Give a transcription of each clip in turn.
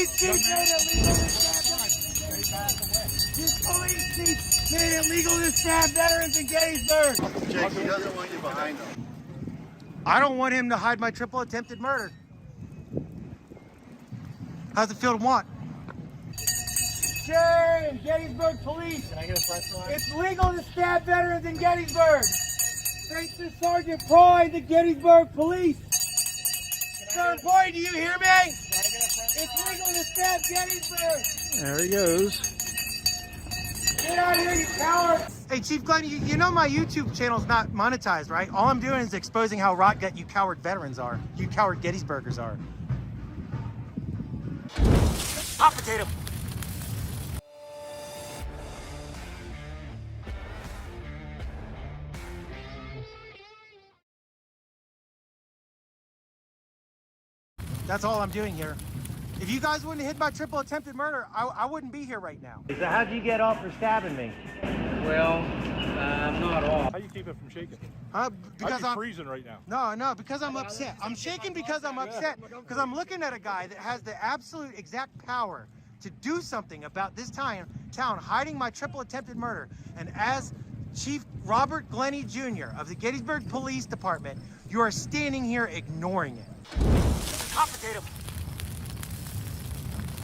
police chief made it legal to stab veterans. This police chief made it legal to stab veterans in Gettysburg. Jake, he doesn't want you behind him. I don't want him to hide my triple attempted murder. How's it feel to want? Sure, in Gettysburg police. Can I get a press line? It's legal to stab veterans in Gettysburg. Thanks to Sergeant Pride, the Gettysburg police. Sergeant Pride, do you hear me? It's legal to stab Gettysburg. There he goes. Get out of here, you coward. Hey, Chief Glenn, you know my YouTube channel's not monetized, right? All I'm doing is exposing how rot gut you coward veterans are. You coward Gettysburgers are. Hot potato. That's all I'm doing here. If you guys wouldn't have hit my triple attempted murder, I wouldn't be here right now. So how'd you get off for stabbing me? Well, not all. How you keep it from shaking? Because I'm freezing right now. No, because I'm upset. I'm shaking because I'm upset. Because I'm looking at a guy that has the absolute exact power to do something about this town hiding my triple attempted murder. And as Chief Robert Glennie Jr. of the Gettysburg Police Department, you are standing here ignoring it. Hot potato.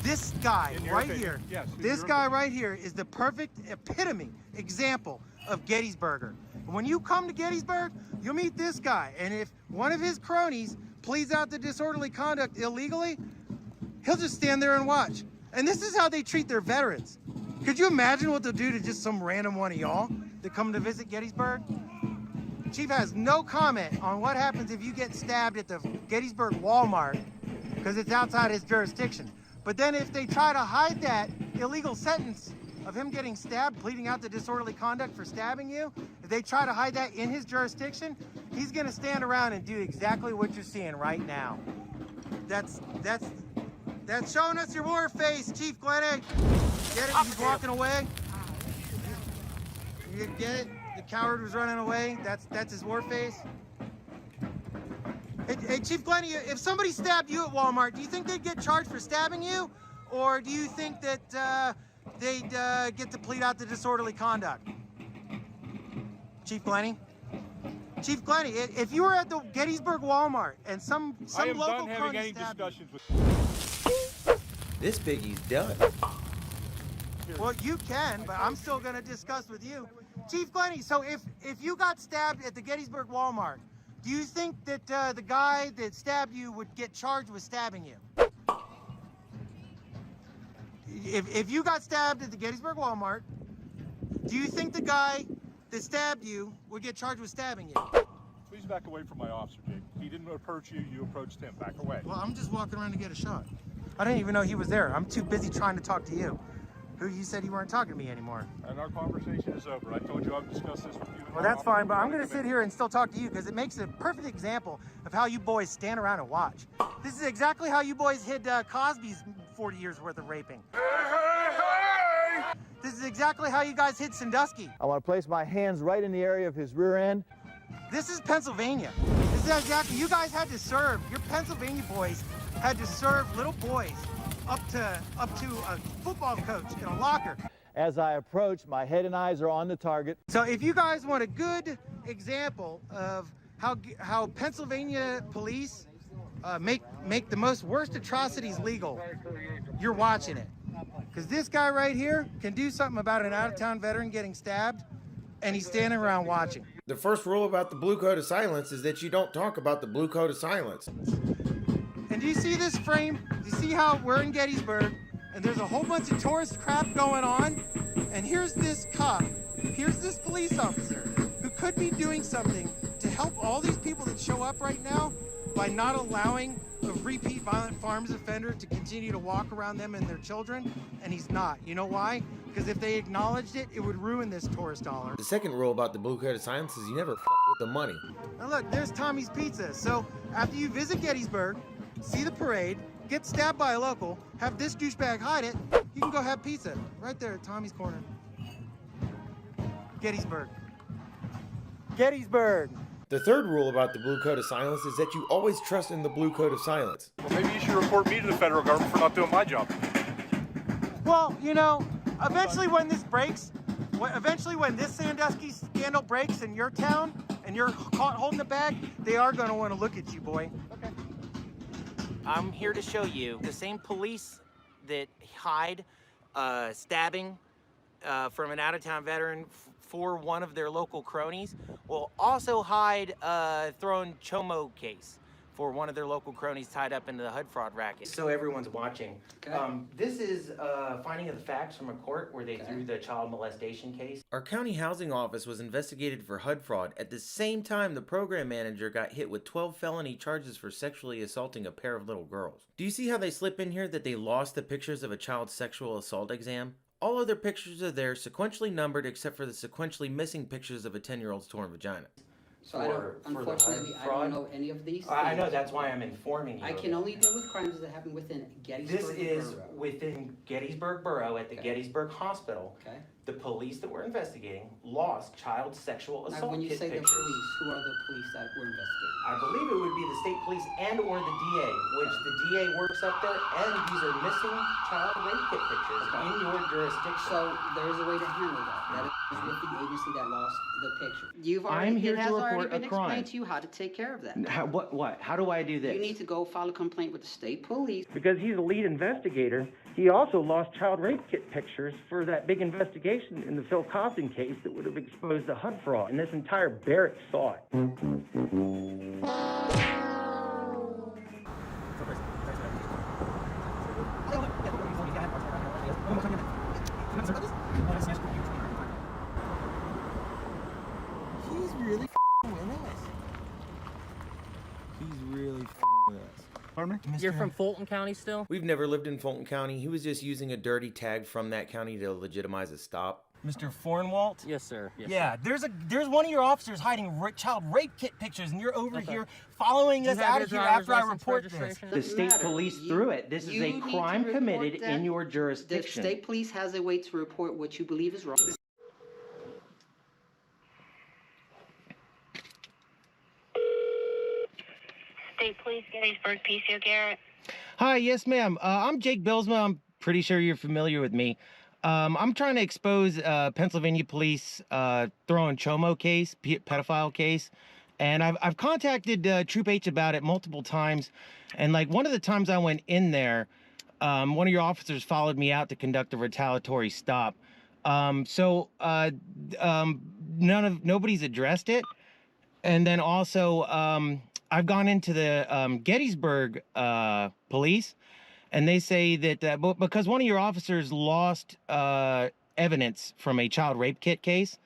This guy right here, Yes, this guy right here is the perfect epitome example of Gettysburger. When you come to Gettysburg, you'll meet this guy, and if one of his cronies pleads out the disorderly conduct illegally, he'll just stand there and watch. And this is how they treat their veterans. Could you imagine what they'll do to just some random one of y'all that come to visit Gettysburg? Chief has no comment on what happens if you get stabbed at the Gettysburg Walmart because it's outside his jurisdiction. But then if they try to hide that illegal sentence of him getting stabbed, pleading out the disorderly conduct for stabbing you, if they try to hide that in his jurisdiction, he's gonna stand around and do exactly what you're seeing right now. That's showing us your war face, Chief Glennie. Get it? He's walking away. You get it? The coward was running away. That's his war face. Hey, Chief Glennie, if somebody stabbed you at Walmart, do you think they'd get charged for stabbing you? Or do you think that they'd get to plead out the disorderly conduct? Chief Glennie? Chief Glennie, if you were at the Gettysburg Walmart and some I am local done having any stabbed discussions with. This Biggie's done. you, well, you can, but I'm still going to discuss with you. Chief Glennie, so if you got stabbed at the Gettysburg Walmart, do you think that the guy that stabbed you would get charged with stabbing you? If you got stabbed at the Gettysburg Walmart, do you think the guy that stabbed you would get charged with stabbing you? Please back away from my officer, Jake. He didn't approach you, you approached him. Back away. Well, I'm just walking around to get a shot. I didn't even know he was there. I'm too busy trying to talk to you. Who you said you weren't talking to me anymore. And our conversation is over. I told you I've discussed this with you. Well, that's fine, but I'm going to sit here and still talk to you because it makes a perfect example of how you boys stand around and watch. This is exactly how you boys hid Cosby's 40 years worth of raping. This is exactly how you guys hid Sandusky. I want to place my hands right in the area of his rear end. This is Pennsylvania. This is exactly, you guys had to serve, your Pennsylvania boys had to serve little boys up to a football coach in a locker. As I approach, my head and eyes are on the target. So if you guys want a good example of how Pennsylvania police make the most worst atrocities legal, you're watching it. Because this guy right here can do something about an out-of-town veteran getting stabbed, and he's standing around watching. The first rule about the Blue Code of Silence is that you don't talk about the Blue Code of Silence. And do you see this frame? Do you see how we're in Gettysburg, and there's a whole bunch of tourist crap going on? And here's this cop, here's this police officer who could be doing something to help all these people that show up right now by not allowing a repeat violent farms offender to continue to walk around them and their children, and he's not. You know why? Because if they acknowledged it, it would ruin this tourist dollar. The second rule about the Blue Code of Silence is you never f with the money. Now look, there's Tommy's Pizza. So after you visit Gettysburg, see the parade, get stabbed by a local, have this douchebag hide it, you can go have pizza right there at Tommy's Corner. Gettysburg. Gettysburg. The third rule about the Blue Code of Silence is that you always trust in the Blue Code of Silence. Well, maybe you should report me to the federal government for not doing my job. Well, you know, eventually when this breaks, when this Sandusky scandal breaks in your town and you're caught holding the bag, they are going to want to look at you, boy. Okay. I'm here to show you the same police that hide stabbing from an out-of-town veteran for one of their local cronies will also hide throwing Chomo case for one of their local cronies tied up into the HUD fraud racket. So everyone's watching. This is finding of the facts from a court where they threw the child molestation case. Our county housing office was investigated for HUD fraud at the same time the program manager got hit with 12 felony charges for sexually assaulting a pair of little girls. Do you see how they slip in here that they lost the pictures of a child's sexual assault exam? All other pictures are there, sequentially numbered, except for the sequentially missing pictures of a 10-year-old's torn vagina. So I don't, unfortunately, I don't know any of these things. I know, that's why I'm informing you. I can only deal with crimes that happen within Gettysburg This is Borough. within Gettysburg Borough at the Okay. Gettysburg Hospital. Okay. The police that we're investigating lost child sexual Now, assault when you kit say the pictures. police, who are the police that were investigating? I believe it would be the state police and or the DA, which the DA works up there, and these are missing child rape kit pictures in your jurisdiction. So there is a way to handle that. That is with the agency that lost the picture. You've already, I'm here it to has report already a been crime. explained to you how to take care of that. What? How do I do this? You need to go file a complaint with the state police. Because he's a lead investigator, he also lost child rape kit pictures for that big investigation in the Phil Cobden case that would have exposed the HUD fraud, and this entire barrack saw it. He's really with us. He's really with us. Pardon me? You're from Fulton County still? We've never lived in Fulton County. He was just using a dirty tag from that county to legitimize a stop. Mr. Fornwalt? Yes, sir. Yes, Yeah, there's one of your officers hiding child rape kit picters, and you're over here following us out of here after I report this. The state police threw it. This is You a need to crime report committed that. in your The jurisdiction. state police has a way to report what you believe is wrong. State Police, Gettysburg, PCO Garrett. Hi, yes, ma'am. I'm Jake Bilsma. I'm pretty sure you're familiar with me. I'm trying to expose Pennsylvania police throwing Chomo case, pedophile case, and I've contacted Troop H about it multiple times. And like one of the times I went in there, one of your officers followed me out to conduct a retaliatory stop. Nobody's addressed it. And then also, I've gone into the Gettysburg police, and they say that because one of your officers lost evidence from a child rape kit case,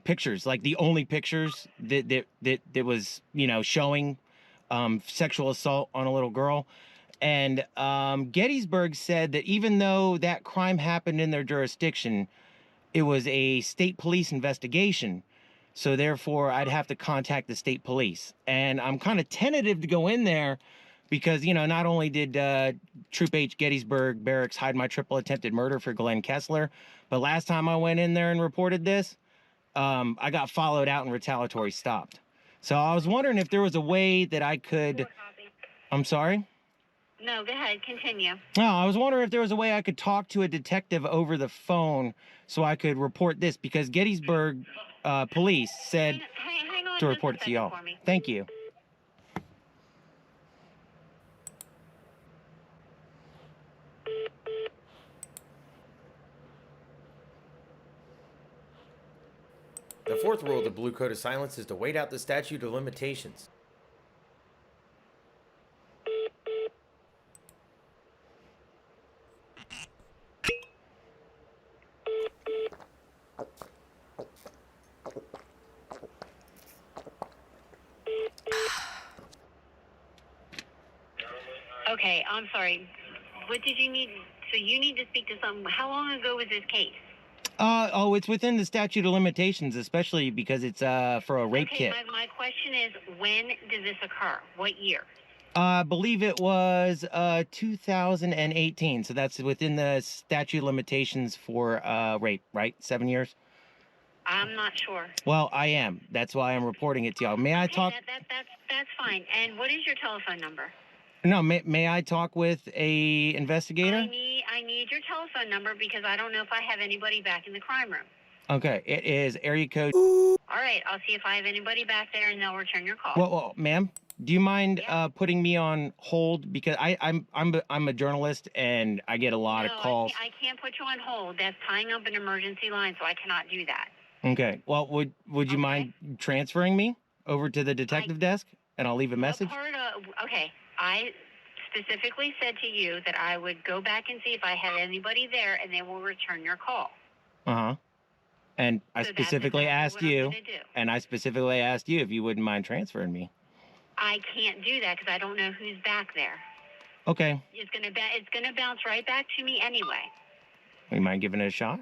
pictures, like the only pictures that was, you know, showing sexual assault on a little girl. And Gettysburg said that even though that crime happened in their jurisdiction, it was a state police investigation. So therefore, I'd have to contact the state police. And I'm kind of tentative to go in there because, you know, not only did Troop H Gettysburg Barracks hide my triple attempted murder for Glenn Kessler, but last time I went in there and reported this, I got followed out and retaliatory stopped. So I was wondering if there was a way that I could... I'm sorry? No, go ahead, continue. No, I was wondering if there was a way I could talk to a detective over the phone so I could report this, because Gettysburg police said Hang on to just report a it to second y'all. for me. Thank you. The fourth rule of the Blue Code of Silence is to wait out the statute of limitations. Okay, I'm sorry. What did you need? So you need to speak to someone. How long ago was this case? It's within the statute of limitations, especially because it's for a rape Okay, kit. my question is, when did this occur? What year? I believe it was 2018, so that's within the statute of limitations for rape, right? 7 years. I'm not sure. Well, I am. That's why I'm reporting it to y'all. May I Okay, talk? that's fine. And what is your telephone number? No, may I talk with a investigator? I need your telephone number because I don't know if I have anybody back in the crime room. Okay, it is area code. All right, I'll see if I have anybody back there and they'll return your call. Well, ma'am, do you mind Yeah. putting me on hold because I'm a journalist and I get a lot No, of calls. I can't put you on hold. That's tying up an emergency line, so I cannot do that. Okay. Well, would you Okay. mind transferring me over to the detective desk and I'll leave a message? Okay, I specifically said to you that I would go back and see if I had anybody there and they will return your call. Uh-huh. And I So that's specifically exactly asked what I'm you, gonna do. and I specifically asked you if you wouldn't mind transferring me. I can't do that because I don't know who's back there. Okay. It's gonna bounce right back to me anyway. You mind giving it a shot?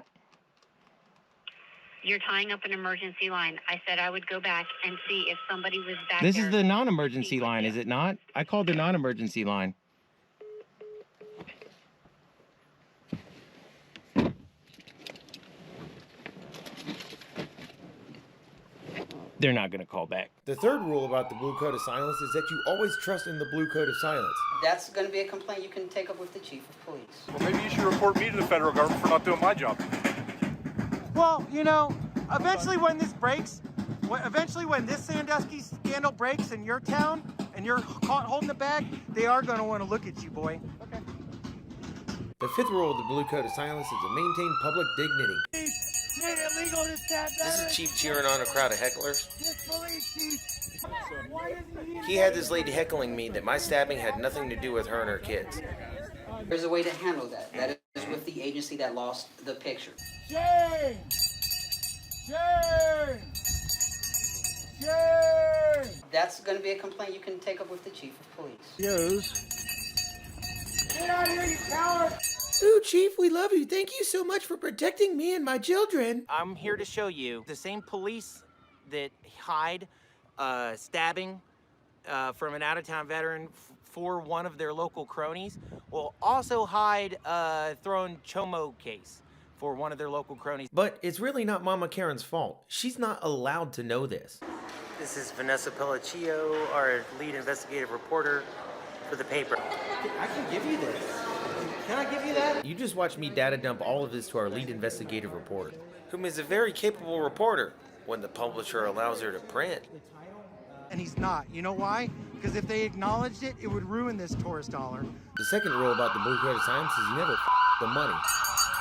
You're tying up an emergency line. I said I would go back and see if somebody was back This there. is the non-emergency speak with line, you. is it not? I called the non-emergency line. They're not gonna call back. The third rule about the Blue Code of Silence is that you always trust in the Blue Code of Silence. That's going to be a complaint you can take up with the chief of police. Well, maybe you should report me to the federal government for not doing my job. Well, you know, eventually when this breaks, when this Sandusky scandal breaks in your town and you're caught holding the bag, they are going to want to look at you, boy. Okay. The fifth rule of the Blue Code of Silence is to maintain public dignity. Made it legal to stab This veterans. is Chief cheering on a crowd of hecklers. This police chief. Why isn't He had this lady heckling me that my stabbing had nothing to do with her and her kids. There's a way to handle that. That is with the agency that lost the picture. Shame! Shame! Shame! That's going to be a complaint you can take up with the chief of police. Get out of here, you coward! Ooh, Chief, we love you. Thank you so much for protecting me and my children. I'm here to show you the same police that hide stabbing from an out-of-town veteran for one of their local cronies will also hide throwing Chomo case for one of their local cronies. But it's really not Mama Karen's fault. She's not allowed to know this. This is Vanessa Pelliccio, our lead investigative reporter for the paper. I can give you this. Can I give you that? You just watched me data dump all of this to our lead investigative reporter, whom is a very capable reporter when the publisher allows her to print. And he's not. You know why? Because if they acknowledged it, it would ruin this tourist dollar. The second rule about the Blue Code of Silence is you never the money.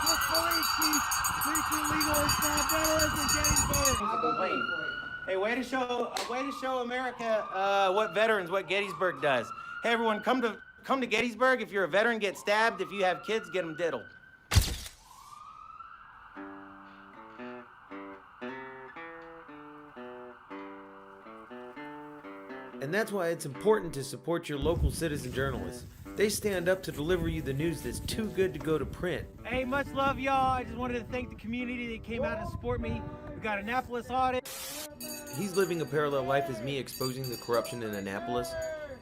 This police chief makes it legal to stab veterans in Gettysburg. Hey, way to show America what Gettysburg does. Hey, everyone, come to Gettysburg. If you're a veteran, get stabbed. If you have kids, get them diddled. And that's why it's important to support your local citizen journalists. They stand up to deliver you the news that's too good to go to print. Hey, much love, y'all. I just wanted to thank the community that came out to support me. We got Annapolis audit. He's living a parallel life as me, exposing the corruption in Annapolis.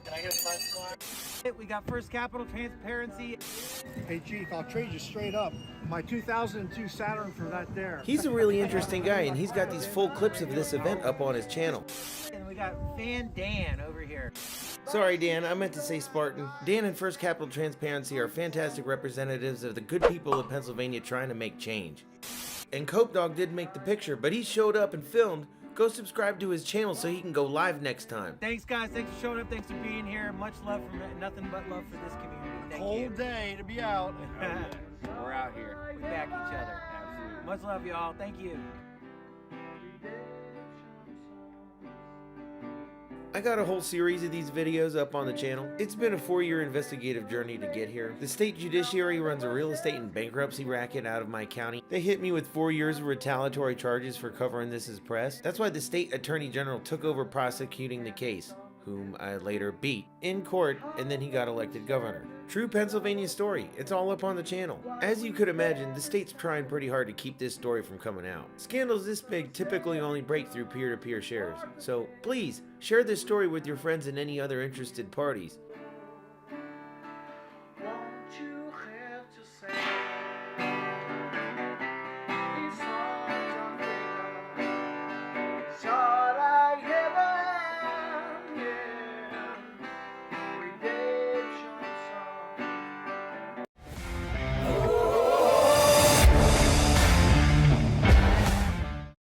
Can I get a front? We got First Capital Transparency. Hey, Chief, I'll trade you straight up my 2002 Saturn for that there. He's a really interesting guy, and he's got these full clips of this event up on his channel. And we got Van Dan over here. Sorry, Dan, I meant to say Spartan. Dan and First Capital Transparency are fantastic representatives of the good people of Pennsylvania trying to make change. And Cope Dog did make the picture, but he showed up and filmed. Go subscribe to his channel so he can go live next time. Thanks, guys. Thanks for showing up. Thanks for being here. Much love from nothing but love for this community. Thank you. Cold day to be out. We're out here. We back each other. Absolutely. Much love, y'all. Thank you. I got a whole series of these videos up on the channel. It's been a 4-year investigative journey to get here. The state judiciary runs a real estate and bankruptcy racket out of my county. They hit me with 4 years of retaliatory charges for covering this as press. That's why the state attorney general took over prosecuting the case, whom I later beat in court, and then he got elected governor. True Pennsylvania story. It's all up on the channel. As you could imagine, the state's trying pretty hard to keep this story from coming out. Scandals this big typically only break through peer-to-peer shares. So please, share this story with your friends and any other interested parties.